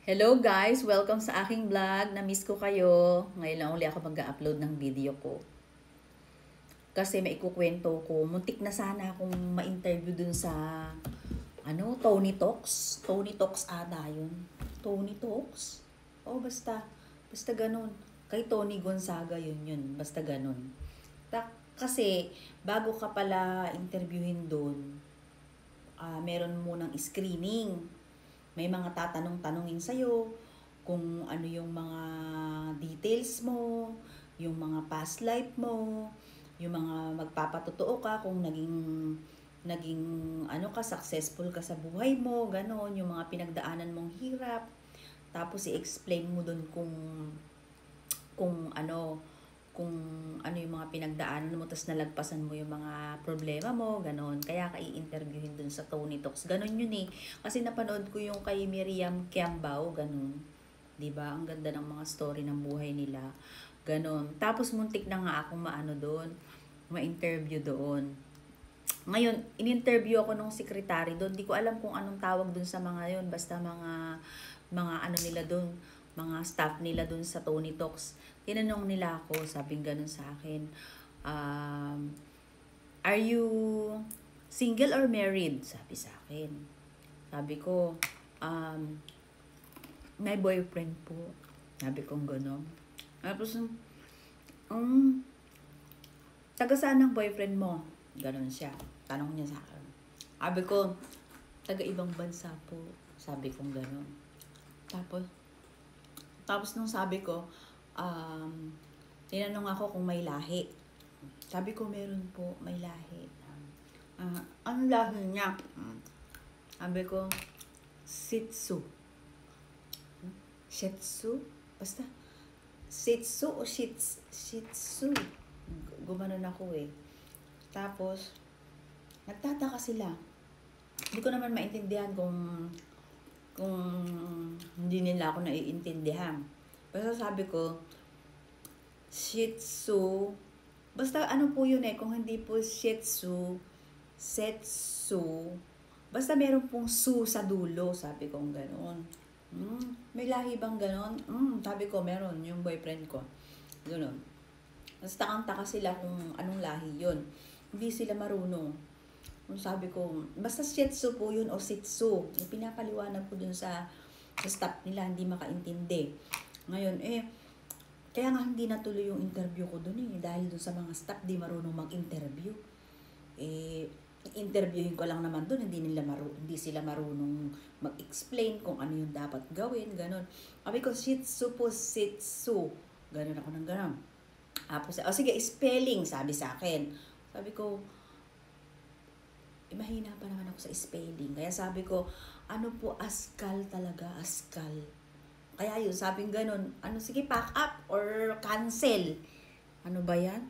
Hello guys! Welcome sa aking vlog. Na-miss ko kayo. Ngayon lang uli ako mag-upload ng video ko. Kasi may ikukwento ko. Muntik na sana akong ma-interview dun sa Tony Talks. Tony Talks ata yun. Tony Talks? Oh, basta. Basta ganun. Kay Tony Gonzaga yun. Basta ganun. Kasi bago ka pala interviewin dun, meron munang screening. May mga tatanong-tanongin sa'yo kung ano yung mga details mo, yung mga past life mo, yung mga magpapatotoo ka kung naging successful ka sa buhay mo, ganon, yung mga pinagdaanan mong hirap. Tapos i-explain mo dun kung ano yung mga pinagdaanan mo, tapos nalagpasan mo yung mga problema mo, ganon. Kaya ka i-interviewin dun sa Tony Talks. Ganon yun eh. Kasi napanood ko yung kay Miriam Kiambao, ganon. Diba? Ang ganda ng mga story ng buhay nila. Ganon. Tapos muntik na nga akong doon, ma-interview doon. Ngayon, in-interview ako nung secretary doon. Di ko alam kung anong tawag doon sa mga yun. Basta mga nila doon, mga staff nila doon sa Tony Talks. Tinanong nila ako, sabing ganun sa akin, are you single or married? Sabi sa akin. Sabi ko, may boyfriend po. Sabi kong gano'n. Tapos, taga saan ang boyfriend mo? Ganon siya. Tanong niya sa akin. Sabi ko, taga ibang bansa po. Sabi kong gano'n. Tapos nung sabi ko, tinanong ako kung may lahi. Sabi ko, meron po, may lahi. Ano lahi niya? Sabi ko, Shih Tzu. Shih Tzu? Basta, Shih Tzu o Shih Tzu? Gumanon ako eh. Tapos, nagtataka sila. Hindi ko naman maintindihan kung hindi nila ako naiintindihan. Basta sabi ko, Shih Tzu, basta ano po yun eh, kung hindi po Shih Tzu, Setsu, basta meron pong su sa dulo, sabi ko gano'n. May lahi bang gano'n? Sabi ko, meron, yung boyfriend ko. Gano'n. Basta takang-taka sila kung anong lahi yun. Hindi sila marunong. Sabi ko, basta Shih Tzu po yun o Shih Tzu. Pinapaliwanag ko dun sa staff nila, hindi makaintindi. Ngayon, kaya nga hindi natuloy yung interview ko dun eh. Dahil dun sa mga staff, di marunong mag-interview. Interviewin ko lang naman dun, hindi sila marunong mag-explain kung ano yung dapat gawin, ganun. Sabi ko, Shih Tzu po, Shih Tzu. Ganun ako ng ganun. Tapos, sige, spelling, sabi sa akin. Sabi ko, mahina pa naman ako sa spelling. Kaya sabi ko, ano po, askal talaga, askal. Kaya yun, sabing ganun, sige, pack up or cancel. Ano ba yan?